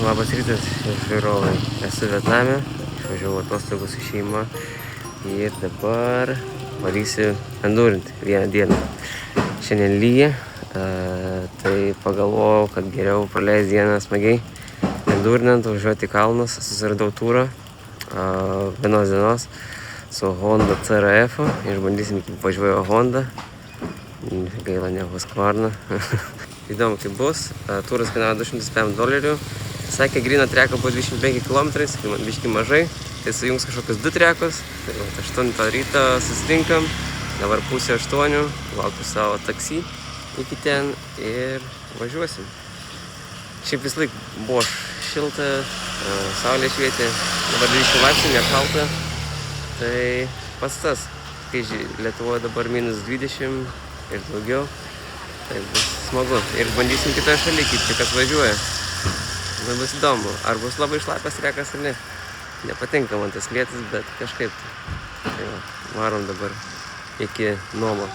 Labas rytas, žiūrovai. Esu Vietname, išvažiavau atostogų su šeima ir dabar varysiu endurinti vieną dieną. Šiandien lyja, tai pagalvojau, kad geriau praleis dieną smagiai endurinant, važiuoti į kalnus. Susiradau turą vienos dienos su Honda CRF. Išbandysim, kaip važiuoju Honda. Gaila, ne Husqvarna. Įdomu, kaip bus. Turas kainavo $205. Sakė, gryną treką buvo 25 km, kai man biški mažai. Tai sujungs kažkokius 2 trekus. Tai 8 ryto susitinkam. Dabar 7:30. Laukiu savo taksi iki ten ir važiuosim. Šiaip vis laik buvo šilta, saulė švietė. Dabar 20 laipsnių, nešalta. Tai pats tas, kai Lietuvoje dabar -20 ir daugiau. Tai bus smagu. Ir bandysim kitoje šalyje, kaip kas važiuoja. Tai bus įdomu, ar bus labai šlapias trekas ar ne. Nepatinka man tas lietus, bet kažkaip. Tai va, varom dabar iki Nomo.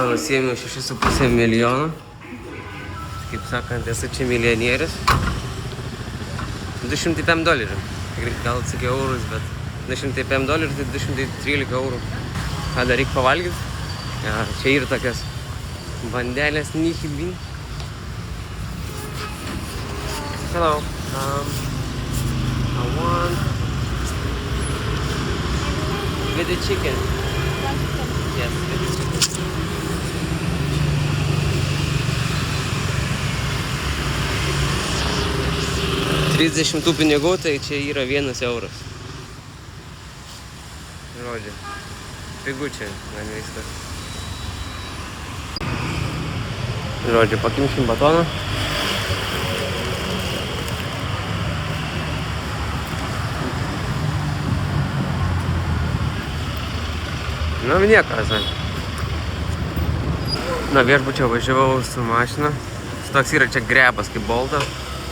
Nusiėmiau 6,5 milijono. Kaip sakant, esu čia milijonierius. $205. Gal atsakiau eurus, bet $205, tai 213 eurų. Ką dar reikia pavalgyti? Ja, čia yra tokios bandelės Nihibin. Hello. I want with the chicken. Yes, with the chicken. $30 pinigų, tai čia yra $1 euras. Žodžiu, pigu čia, man viskas. Žodžiu, pakimšim batoną. Nu, nieko, Na, viešbučio važiavau su mašina. Toks yra čia grepas kaip Boltas.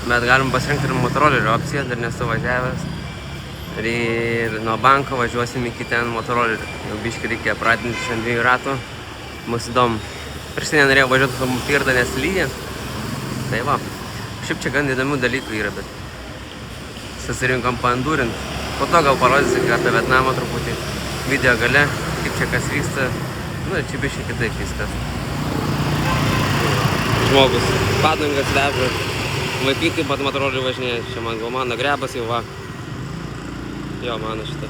Bet galim pasirinkti ir motorolerio opciją, dar nesu važiavęs. Ir nuo banko važiuosim iki ten motorolerio. Jau biškai reikia pratintis ant 2 ratų. Mus įdomu. Prieš tai nenorėjau važiuoti su Firda, nes lyja. Tai va. Šiaip čia gan įdomių dalykų yra, bet susirinkom paendurint. Po to gal parodysiu apie Vietnamą truputį. Video gale, kaip čia kas vyksta. Nu, čia biškai kitaip viskas. Žmogus padangas veža. Vaikyti, bet motorolį važinėja. Čia man gal mano grebas jau va. Jo, mano šitas.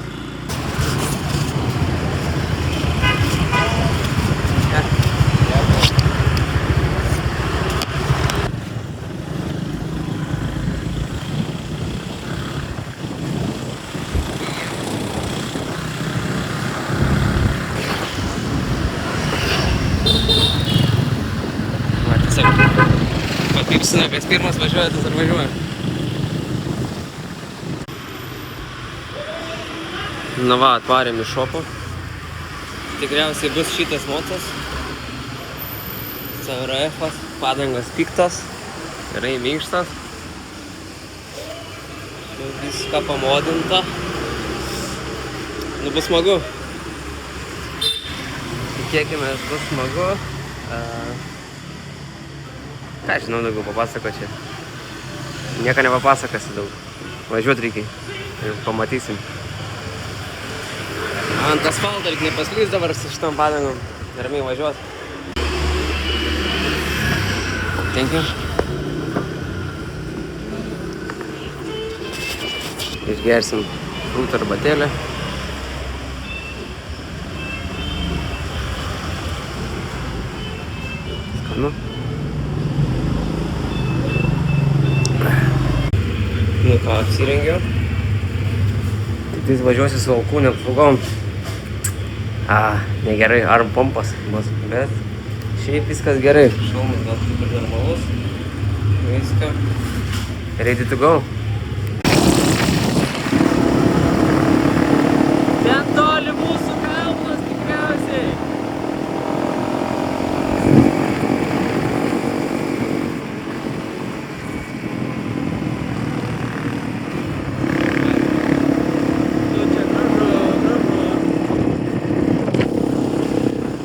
Va, tiesiog papipsina, kas pirmas važiuoja, tas ir važiuoja. Na va, atvarėm iš šopo. Tikriausiai bus šitas motas. CRF-as, padangos piktos. Gerai minkštas. Čia viską pamodinta. Nu, bus smagu. Tikėkimės, bus smagu. Ką žinau daugiau papasako čia. Nieko nepapasakasi daug. Važiuot reikia ir pamatysim. Ant asfalto reikia nepaslys dabar su šitom padangom. Ramiai važiuot. Thank you. Išgersim frūtą arbatėlę. Skanu. apsirengiau. Tik tais važiuosiu su alkūnėm apsaugom. Negerai, arm pompas bus, bet šiaip viskas gerai. Šalmas gal kaip ir normalus. Viską. Ready to go. Ten toli mūsų kalnas tikriausiai.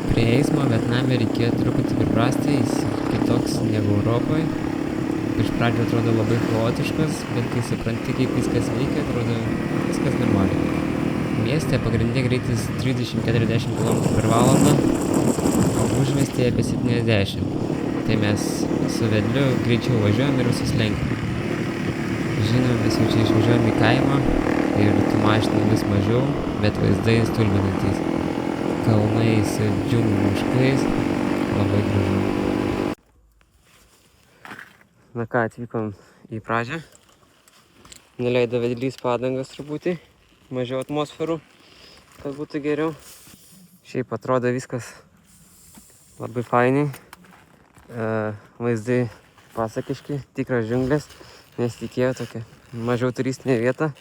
Prie eismo Vietname reikėjo truputį priprasti, jis kitoks negu Europoje. Iš pradžio atrodo labai chaotiškas, bet kai supranti, kaip viskas veikia, atrodo viskas normaliai. Mieste pagrindinė greitis 30-40 km/h, o užmiestyje apie 70. Tai mes su vedliu greičiau važiuojam ir visus lenkiam. Žinoma, mes jau čia išvažiuojam į kaimą ir tų mašinų vis mažiau, bet vaizdai stulbinantys. Kalnai su džiunglių miškais, labai gražu. Na ką, atvykom į pradžią. Nuleido vedlys padangas truputį, mažiau atmosferų, kad būtų geriau. Šiaip atrodo viskas labai fainiai. Vaizdai pasakiški, tikras džiunglės, nesitikėjau tokia mažiau turistinė vieta.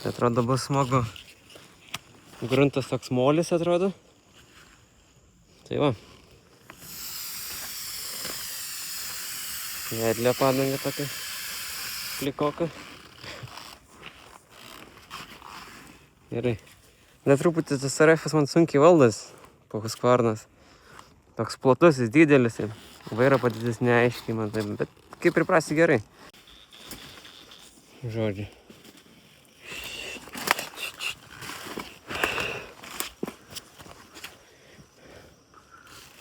Atrodo bus smagu. Gruntas toks molis atrodo. Tai va. Vedlio padanga tokia plikoka. Gerai. Net truputį tas RF man sunkiai valdas po Husqvarnas. Toks platus, jis didelis. Vairo padėtis neaiškiai man taip, bet kaip priprasti gerai. Žodžiu.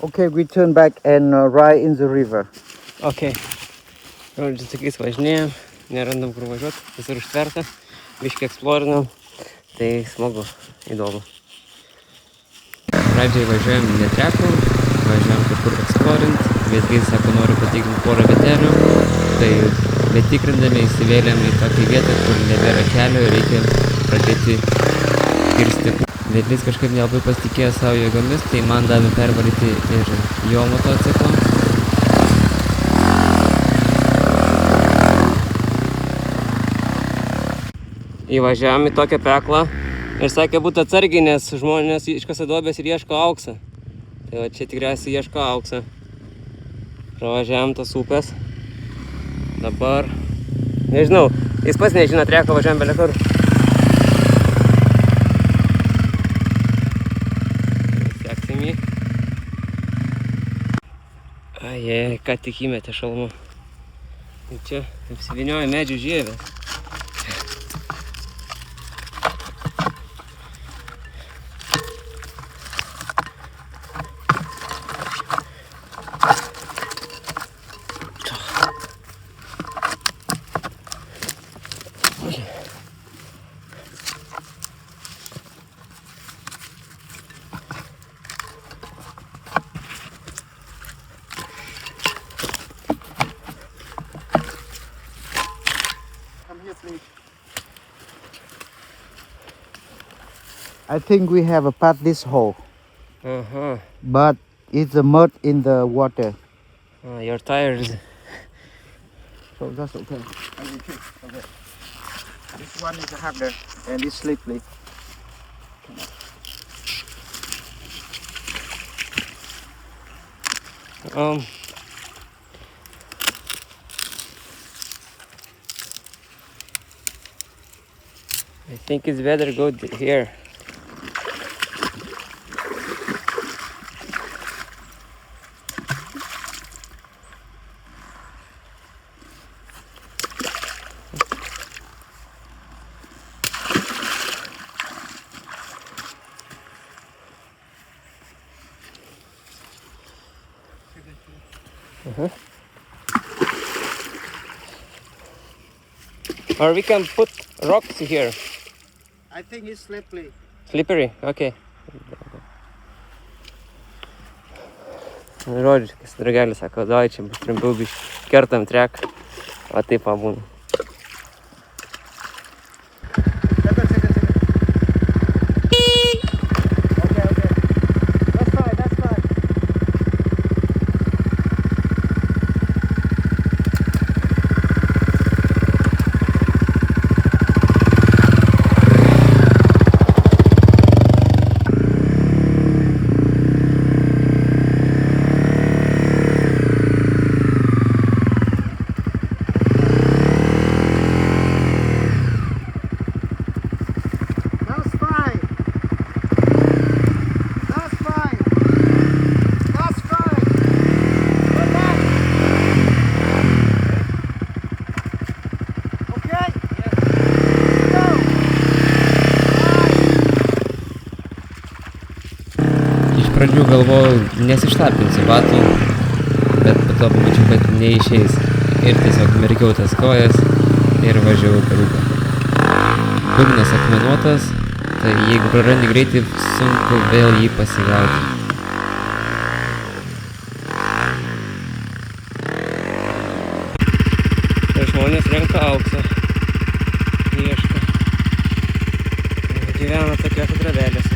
Okay, we turn back and ride in the river. Okay. Žodžiu, sakys, važinėjom, nerandam kur važiuoti, visur užtverta, biškį eksplorinam, tai smagu, įdomu. Pradžiai važiuojam ne treku, važiuojam kažkur eksplorint, vedlys sako, noriu patikrinti porą vietelių, tai betikrindami įsivėlėm į tokį vietą, kur nebėra kelio ir reikia pradėti kirsti. Vedlys kažkaip nelabai pasitikėjo savo jėgomis, tai man davė pervaryti ir jo motociklą. Įvažiavom į tokią peklą ir sakė būti atsargiai, nes žmonės iškasa duobės ir ieško auksą. Tai va čia tikriausiai ieško auksą. Pravažiavom tas upės. Dabar, nežinau, jis pats nežino treko, važiavom belė kur. Seksim jį. Ajei, ką tik įmetė šalmu. Ir čia apsivinioja medžių žievės. I think we have a path this hole, but it's a mud in the water. Your tires. So that's okay. Okay. This one is harder and it's slippery. I think it's better go here. Or we can put rocks here. I think it's slippery. Slippery? Okay. Žodžiu, kas draugelis sako, davai čia bus trumpiau biškį. Kertam treką. O taip pabūna. pradžių galvojau nesišlapinsiu batų, bet po to pamačiau, kad neišeis. Ir tiesiog merkiau tas kojas ir važiavau per upę. Dugnas akmenuotas, tai jeigu prarandi greitį, sunku vėl jį pasigauti. Tai žmonės renka auksą. Ieško. Gyvena tokiose travelėse.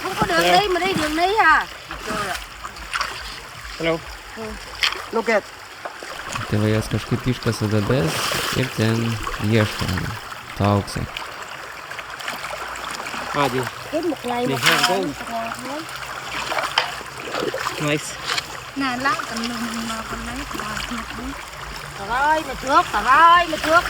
Không có đường đi mà đi đường ní à. Hello. Look at. Tai va jas kažkaip iškasa duobes ir ten ieško to aukso. Adi. Kiếm một ngày một ngày. Nice. Nè lắm cầm lưng mà cầm lấy Trời ơi mày trước, trời ơi mày trước.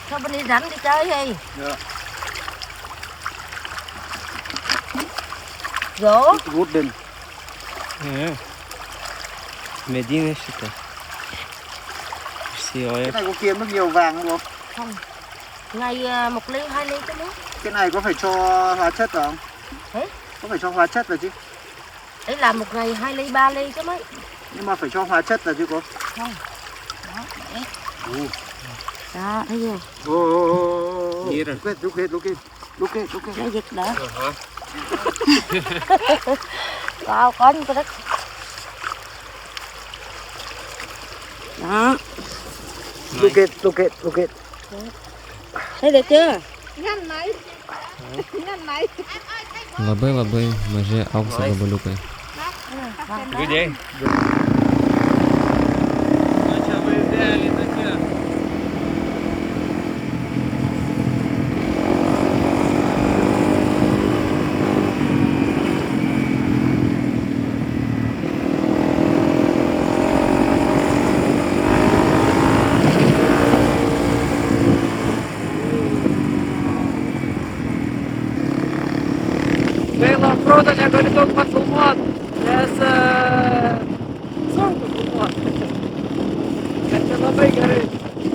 Sao bên đi rảnh đi chơi gì? Yeah. Rổ. Wooden. Medina šitą. Išsijoja. Cái này có kiếm được nhiều vàng không? Không. Ngày 1 ly 2 ly cái nước. Cái này có phải cho hóa chất vào không? Hả? Có phải cho hóa chất vào chứ? Đấy là 1 ngày 2 ly 3 ly chứ mấy. Nhưng mà phải cho hóa chất vào chứ cô? Không. Đó, đấy. Đó, thấy chưa? Look at, look at, look at, look at, look at. Nó giật đỡ. Wow, có những cái đất. Đó. Look at, look at, look at. Thấy được chưa? Labai labai maži aukso gabaliukai. Good day. Čia vaizdelį tokie. Gaila, atrodo, negaliu daug pafilmuot, nes sunku filmuot. Bet čia labai gerai.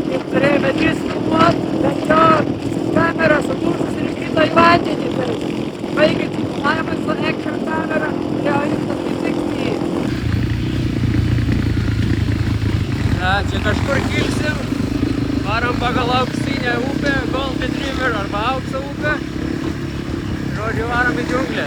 Kaip turėjome 3 filmuot, bet jo kamera sudūžus ir įkrito į vandenį. Tai baigiant filmavimą su action kamera, turėjo imtas 360. Čia kažkur kilsim, varom pagal auksinę upę, Golden River arba aukso upę. Žodžiu, varom į džiunglę.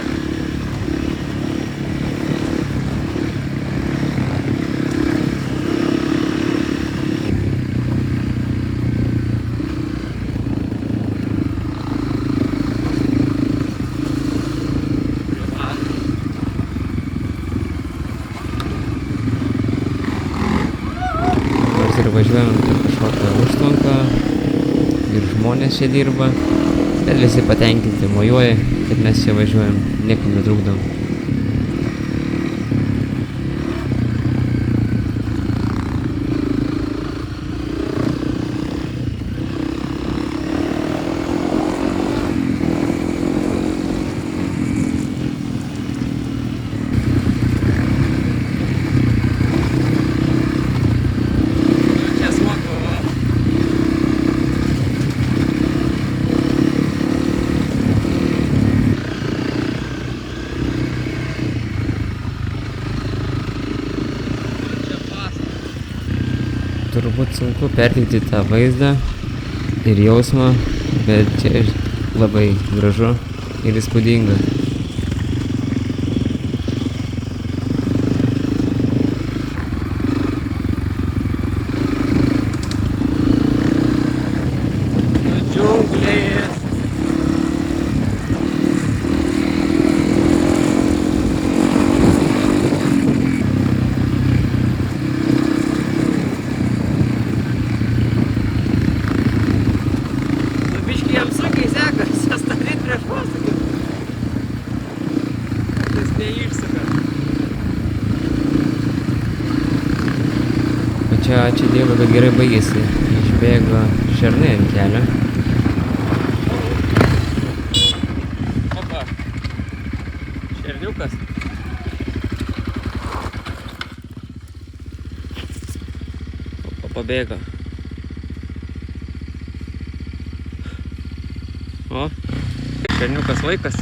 Nors ir važiuojam per kažkokią užtvanką ir žmonės čia dirba, bet visi patenkinti mojuoja, kad mes čia važiuojam, niekam netrukdom. Turbūt sunku perteikti tą vaizdą ir jausmą, bet čia labai gražu ir įspūdinga. Džiunglės. Biškį jam sunkiai sekasi stovėti prieš posūkį. O čia ačiū Dievui, kad gerai baigėsi. Išbėgo šernai ant kelio. Opa. Šerniukas. Opa, pabėgo. O, šerniukas vaikas.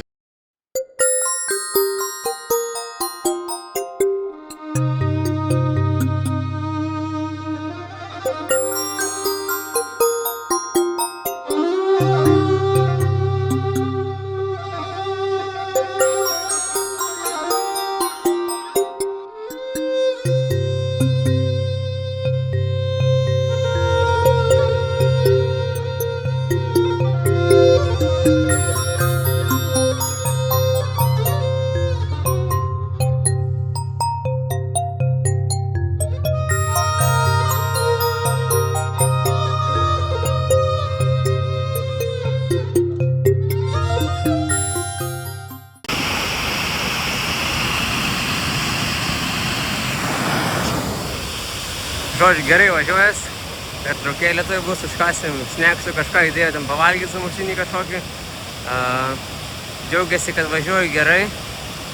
Žodžiu, gerai važiuojas, per traukėlį tai bus, užkasim sneksiu, kažką įdėjo, ten pavalgysiu mašinį kažkokį. Džiaugiasi, kad važiuoju gerai,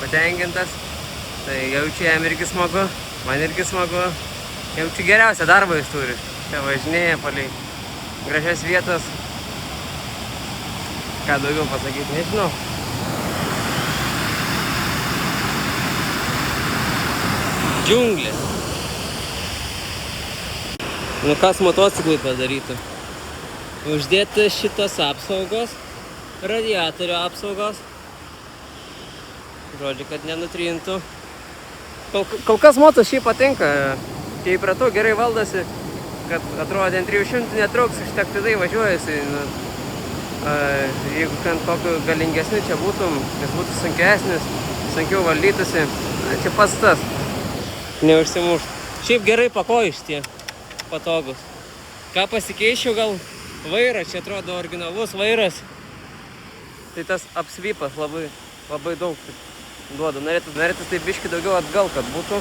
patenkintas, tai jaučiu jam irgi smagu, man irgi smagu. Jaučiu geriausią darbą jis turi, čia važinėja palei gražias vietas. Ką daugiau pasakyti, nežinau. Džiunglės. Nu kas motociklui padarytų? Uždėti šitos apsaugos, radiatorio apsaugos. Žodžiu, kad nenutrintų. Kol kas motos šiaip patinka. Kai įpratau, gerai valdosi, kad atrodo, 300 netrauks, užtektinai važiuojasi. Jeigu kokiu galingesniu čia būtum, jis būtų sunkesnis, sunkiau valdytųsi, čia pats tas. Neužsimušt. Šiaip gerai pakojus tie. Patogus. Ką pasikeičiau, gal vairą, čia atrodo originalus vairas. Tai tas apsvipas labai daug duoda. Norėtus tai biškį daugiau atgal, kad būtų.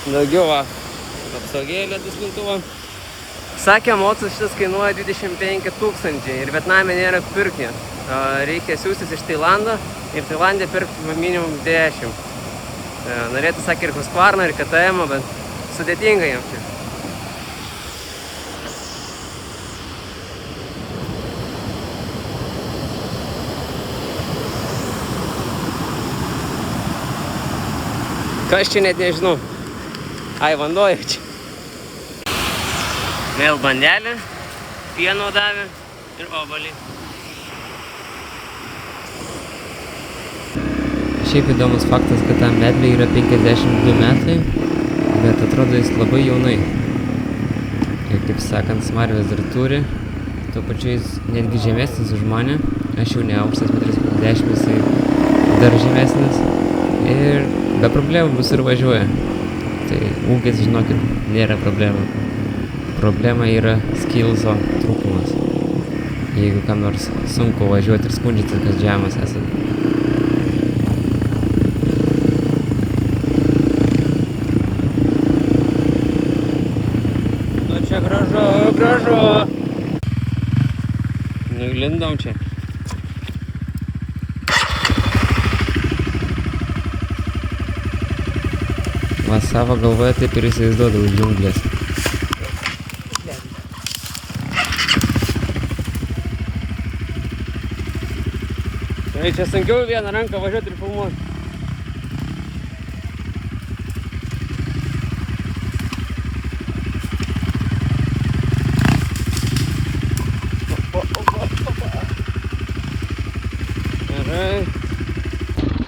Daugiau va, apsaugėlė duslintuvo. Sakė, motus šitas kainuoja 25 000 ir Vietname nėra pirkti. Reikia siūstis iš Tailando ir Tailandė pirkti minimum 10. Norėtų, sakė, ir Husqvarna, ir KTM, bet sudėtinga jam čia. Aš čia net nežinau. Ai, vanduo jau čia. Vėl bandelė, pieno davė ir obuolį. Šiaip įdomus faktas, kad tam medliui yra 52 metai, bet atrodo jis labai jaunai. Ir kaip sakant, smarvės dar turi, tuo pačiu jis netgi žemesnis už mane. Aš jau ne aukštas, 1,50 m, jisai dar žemesnis. Ir be problemų bus ir važiuoja. Tai ūgis, žinokit, nėra problema. Problema yra skillso trūkumas. Jeigu kam nors sunku važiuoti ir skundžiatės, kad žemas esat. Nu čia gražu. Nuglindom čia. Va savo galvoje taip ir įsivaizduodavau džiunglės. Čia sunkiau vieną ranką važiuoti ir filmuoti.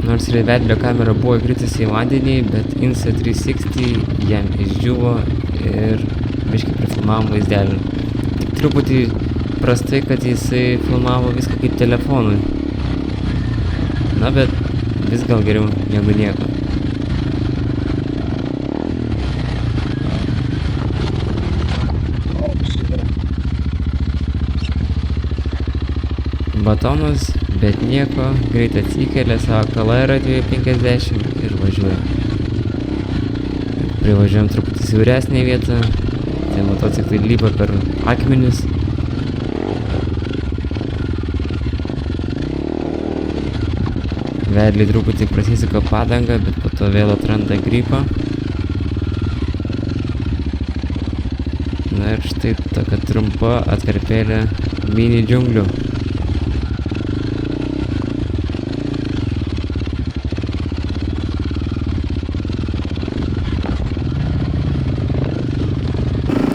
Nors ir vedlio kamera buvo įkritusi į vandenį, bet Insta360 jam išdžiuvo ir biškį prifilmavo vaizdelį. Tik truputį prastai, kad jisai filmavo viską kaip telefonui. Na, bet vis gal geriau negu nieko. Batonas, bet nieko, greit atsikelia, savo KLR 250 ir važiuoja. privažiuojam truputį siauresnę vietą, tai motociklai lypa per akmenis. Vedliai truputį prasisuka padangą, bet po to vėl atranda gripą. Na ir štai tokia trumpa atkarpėlė mini džiunglių.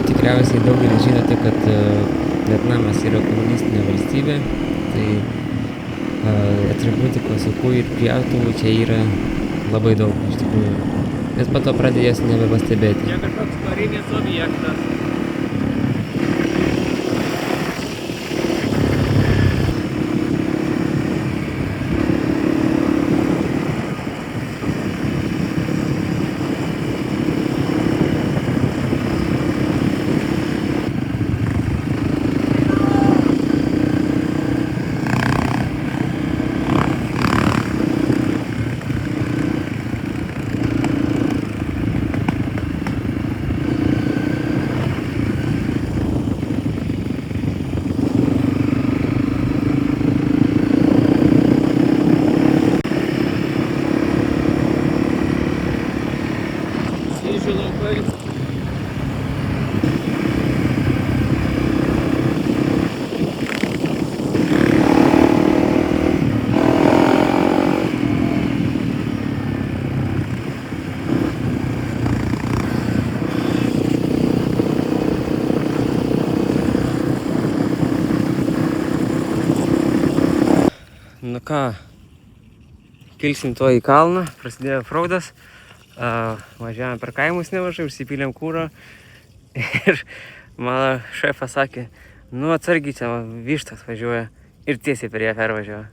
Tikriausiai daugelis žinote, kad Vietnamas yra komunistinė valstybė, tai atributikos aukų ir pjautuvų čia yra labai daug iš tikrųjų. Bet po to pradėjo jas nebepastebėti. Čia kažkoks karinis objektas. Nu ką, kilsim to į kalną, prasidėjo fraudas, važiavam per kaimus nemažai, užsipylėm kūro ir mano šefas sakė, nu atsargiai čia vištas važiuoja ir tiesiai per ją pervažiavo.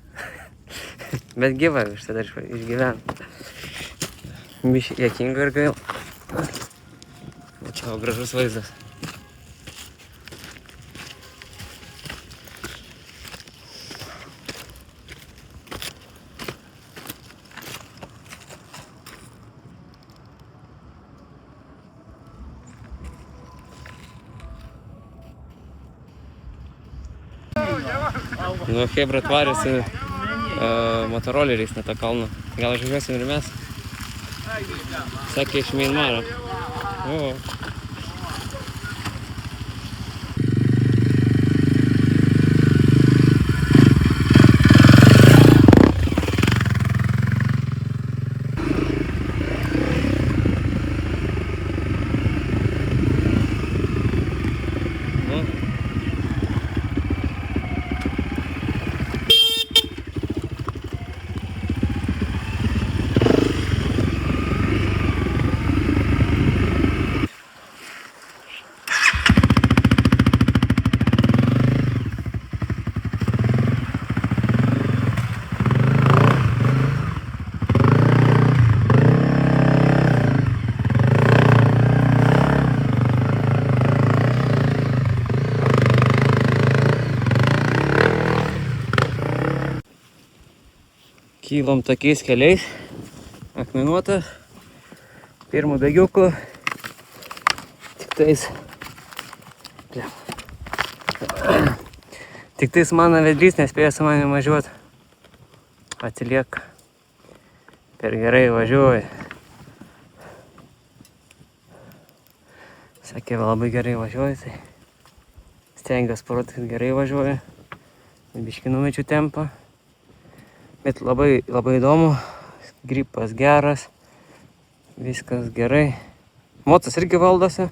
Bet gyva višta dar išgyveno. Biškai juokinga ir gaila. Čia gražus vaizdas. Nu, Hebra tvarėsi motoroleriais nuo tą kalną. Gal išvažiuosim ir mes? Sakė iš Mianmaro. O. Kylom tokiais keliais, akmenuota, pirmų bėgiukų, tik tais mano vedlys nespėjo su manim važiuoti, atsilieka, per gerai važiuoja. Sakė, labai gerai važiuoja, tai stengiuosi parodyti, kad gerai važiuoja, biškį numečiu tempą. Bet labai įdomu, gripas geras, viskas gerai. Motas irgi valdosi,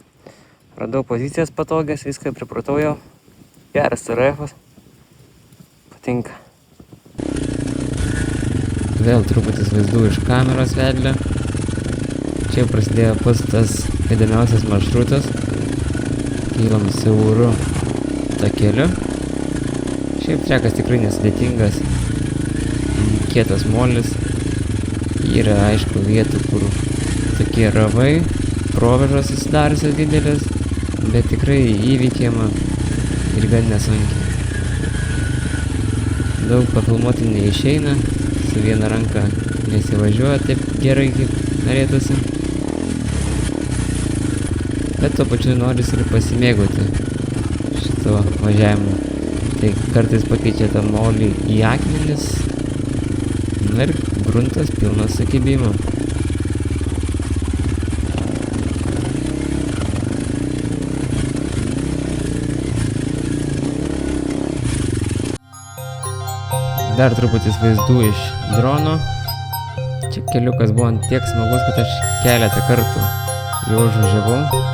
radau pozicijas patogias, viską pripratau jau. Geras CRF-as, patinka. Vėl truputis vaizdų iš kameros vedlio. Čia prasidėjo pats tas įdomiausias maršrutas. Kylom siauru takeliu. Šiaip trekas tikrai nesudėtingas. Kietas molis, yra aišku vietų, kur tokie ravai, provežos susidariusios didelės, bet tikrai įveikiama ir gan nesunkiai. Daug pafilmuoti neišeina, su viena ranka nesivažiuoja taip gerai, kaip norėtųsi. bet tuo pačiu noris ir pasimėgauti šito važiavimu. Tai kartais pakeičia tą molį į akmenis, na ir gruntas pilnas sakybimo. Dar truputis vaizdų iš drono. Čia keliukas buvo ant tiek smagus, kad aš keletą kartų jau užvažiavau.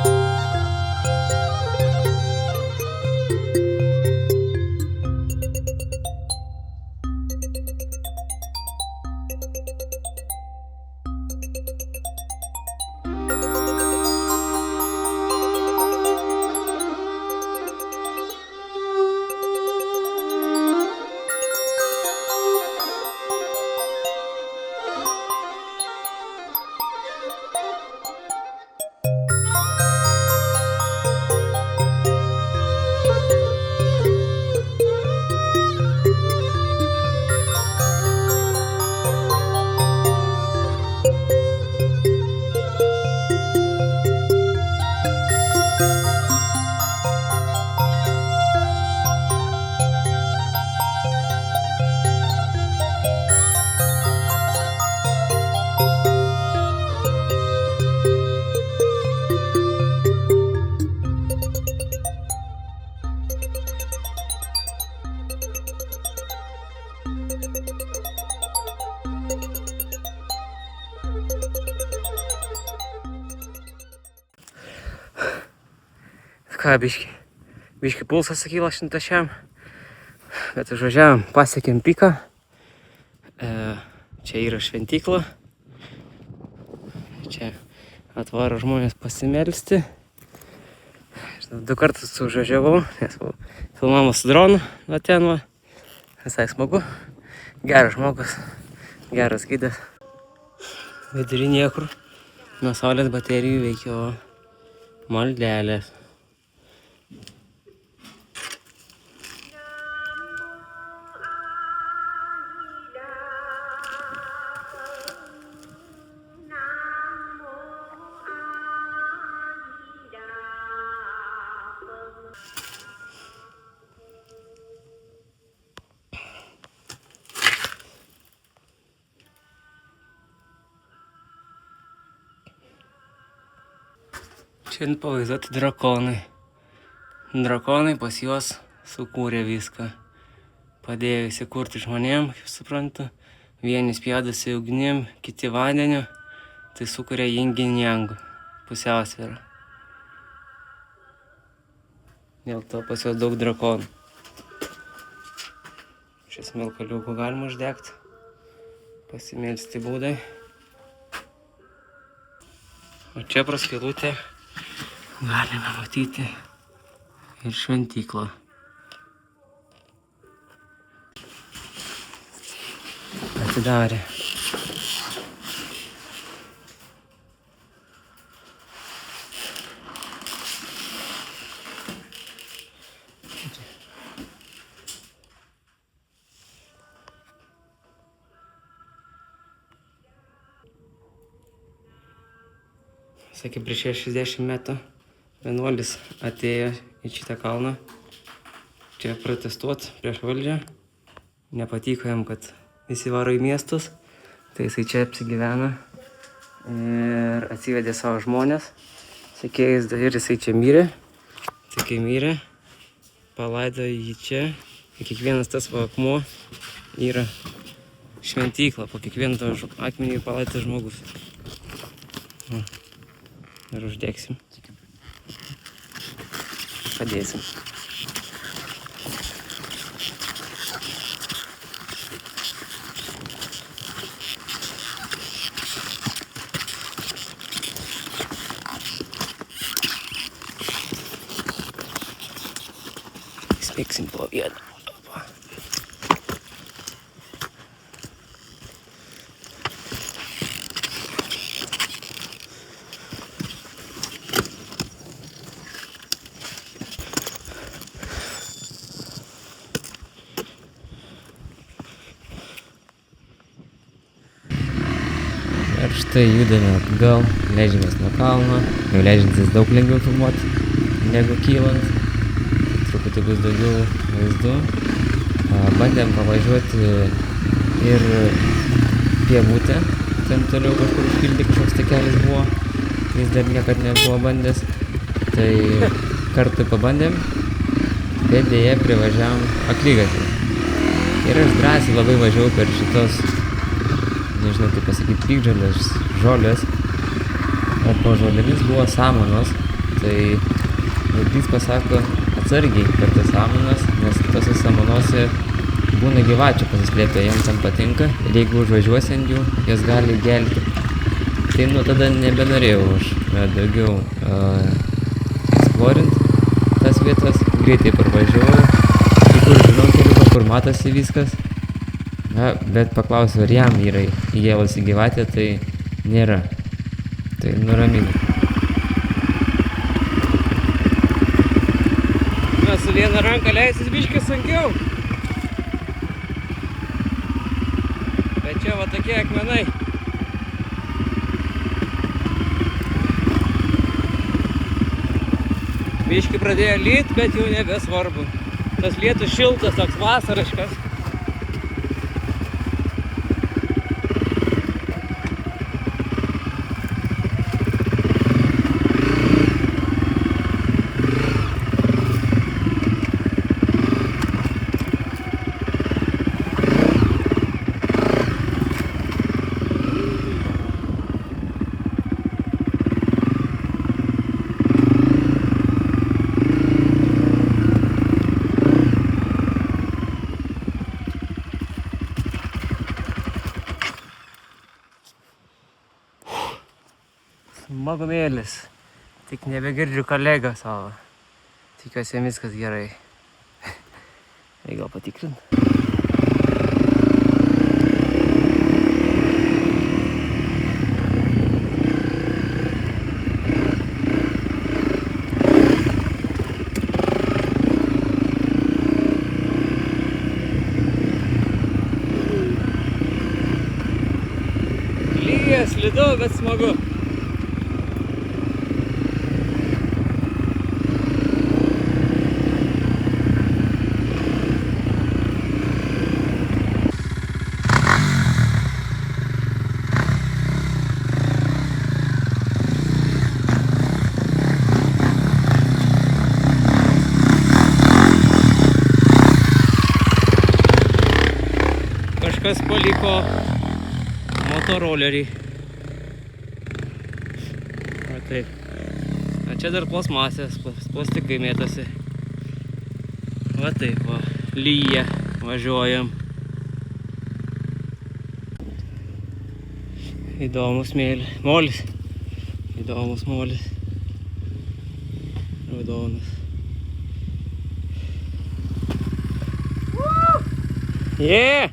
Ką, biški pulsas sakyla 100, bet užvažiavom, pasiekėm piką. Čia yra šventykla. Čia atvaro žmonės pasimelsti. 2 kartus užvažiavau, nes filmavau su dronu nuo ten va. Visai smagu. Geras žmogus, geras gidas. Vidury niekur nuo saulės baterijų veikia maldelės. Šiandien pavaizduoti drakonai. Drakonai pas juos sukūrė viską. Padėjo įsikurti žmonėm, kaip suprantu. Vieni spjaudosi ugnim, kiti vandeniu. Tai sukuria yin yang pusiausvyrą. Dėl to pas juos daug drakonų. Šis smilkaliukų galima uždegti. Pasimelsti būdai. O čia pro skylutę galime matyti ir šventyklą. Atidarė. Sakė, prieš 60 metų vienuolis atėjo į šitą kalną čia protestuoti prieš valdžią. Nepatiko jam, kad visi varo į miestus, tai jisai čia apsigyveno ir atsivedė savo žmonės. Sekėjais ir jisai čia mirė. Tai kai mirė, palaido jį čia. Ir kiekvienas tas akmuo yra šventykla. Po kiekvieno akmenį palaidas žmogus. Ir uždegsim. Padėsim. Smėgsim po vieną. Tai judame atgal, leidžiamės nuo kalno, jau leidžiantis daug lengviau filmuoti negu kylant, truputį bus daugiau vaizdų. Bandėm pavažiuoti ir pievutę, ten toliau kažkur užpildyti, kažkoks takelis buvo, jis dar niekad nebuvo bandęs, tai kartu pabandėm, bet dėja privažiavom akligatvį. Ir aš drąsiai labai važiavau per šitos, nežinau kaip pasakyti, piktžolės, žolės, o po žolėmis buvo samanos, tai vedlys pasako atsargiai per tas samanas, nes tose samanose būna gyvačių pasislėpę, jiems tam patinka ir jeigu užvažiuosi ant jų, jas gali gelti. Tai nuo tada nebenorėjau aš daugiau eksplorint tas vietas, greitai parvažiavau, kai kur žinau keliuką, kur matosi viskas. Bet paklausiau, ar jam yra įgėlusi gyvatė, tai nėra. Tai nuraminu. Su viena ranka leisis biškį sunkiau. Bet čia va tokie akmenai. Biškį pradėjo lyt, bet jau nebesvarbu. Tas lietus šiltas, toks vasariškas. Smagumėlis. Tik nebegirdžiu kolegą savo. Tikiuosi viskas gerai. Reikia gal patikrint. Lyja, slidu, bet smagu. Kažkas paliko motorolerį. Va taip. A čia dar plasmasės, plastikai mėtosi. Va taip, va. Lyja. Važiuojam. Įdomus molis. Įdomus molis. Raudonas. Yeah!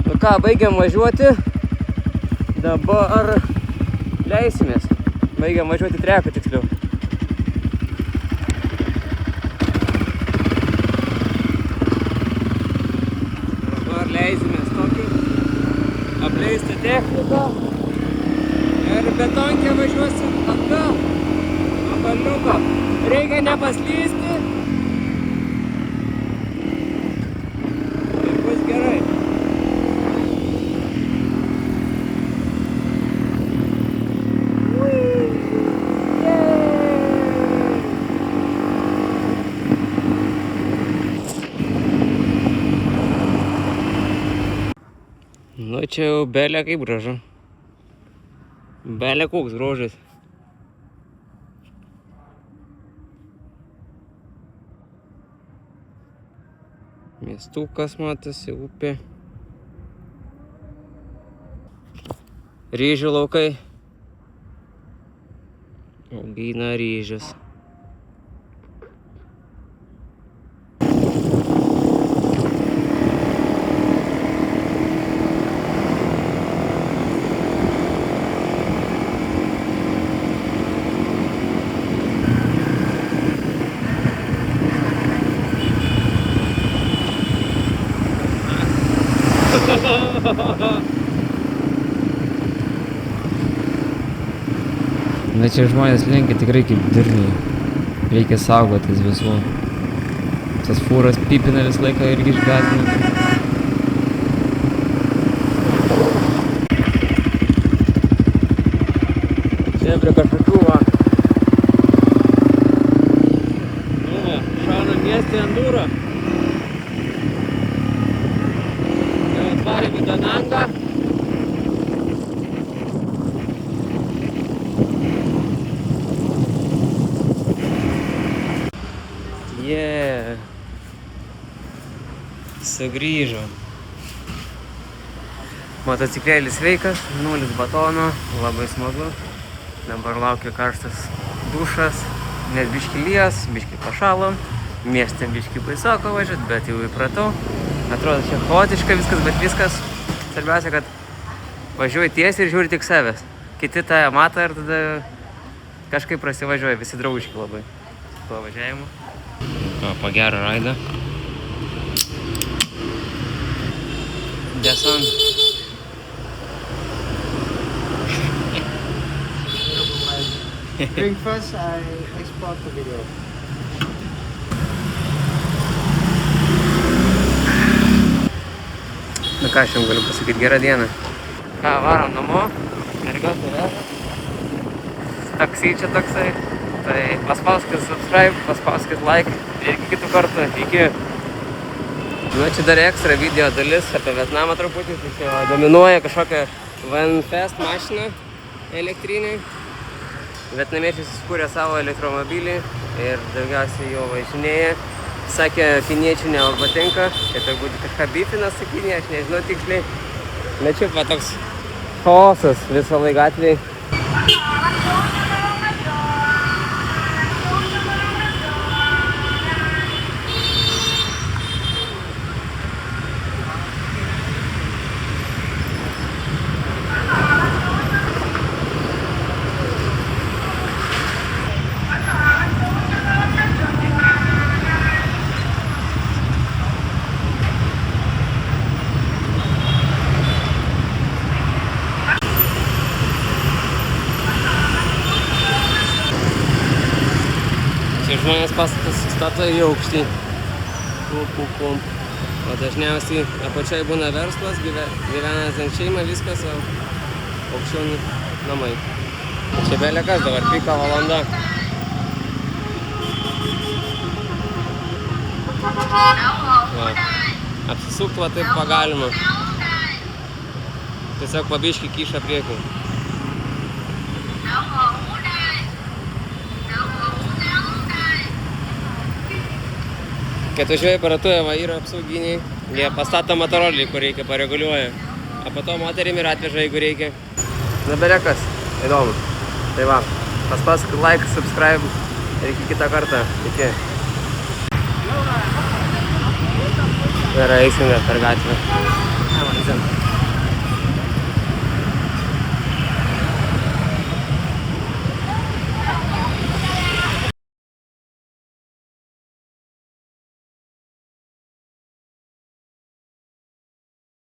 Nu ką, baigiam važiuoti. Dabar leisimės. Baigiam važiuoti treku tiksliau. Dabar leisimės tokiu apleistą techniką. Ir betonkę važiuosim atgal. Nuo kalniuko. Reikia nepaslysti. Ir bus gerai. Nu čia jau belė kaip gražu. Belė koks grožis. Miestukas matosi, upė. Ryžių laukai. Augina ryžius. Bet čia žmonės lenkia tikrai kaip durniai. Reikia saugotis visų. Tas fūras pipina visą laiką irgi išgąsdina. Čia prie kažkokių va. Nu va, šauna mieste enduro. Jau atvarėm į Danangą. Yeah. Sugrįžo. Motociklėlis sveikas, 0 batono, labai smagu. Dabar laukia karštas dušas, nes biški lijas, biški pašalo. Mieste biški baisoko važiuot, bet jau įpratau. Atrodo čia chaotiška viskas, bet viskas. Svarbiausia, kad važiuoji tiesiai ir žiūri tik savęs. Kiti tą matą ir tada kažkaip prasivažiuoja, visi draugiški labai. Tuo važiavimu. Po gerą raidą. Desan. Drink first, I export the video. Na ką aš jums galiu pasakyti, gerą dieną. Ką, varom namo, mergios yra. Taksi čia toksai. Tai paspauskit subscribe, paspauskit like ir iki kitų kartų. Iki. Nu, čia dar ekstra video dalis apie Vietnamą truputį. Tai čia dominuoja kažkokia Vanfest mašina elektrinė. Vietnamiečiai susikūrė savo elektromobilį ir daugiausiai jo važinėja. Sakė, kiniečių nepatinka, kad turbūt kažką bifina su Kinija, aš nežinau tiksliai. Bet čia va toks chaosas visą laiką gatvėj. Žmonės pastatus stato į aukštį. O dažniausiai apačioj būna verslas, gyvena ten šeima, viskas, o aukščiau namai. Čia belekas dabar pika valanda. Va. Apsisukt va taip pagalima. Tiesiog pabiškį kyšą priekį. Kai atvažiuoja paratuoja, va yra apsauginiai, jie pastato motorolį, kur reikia, pareguliuoja. O po to moterim ir atveža, jeigu reikia. Na belekas, įdomu. Tai va, paspauskit like, subscribe ir iki kitą kartą. Iki. Ir eisime per gatvę.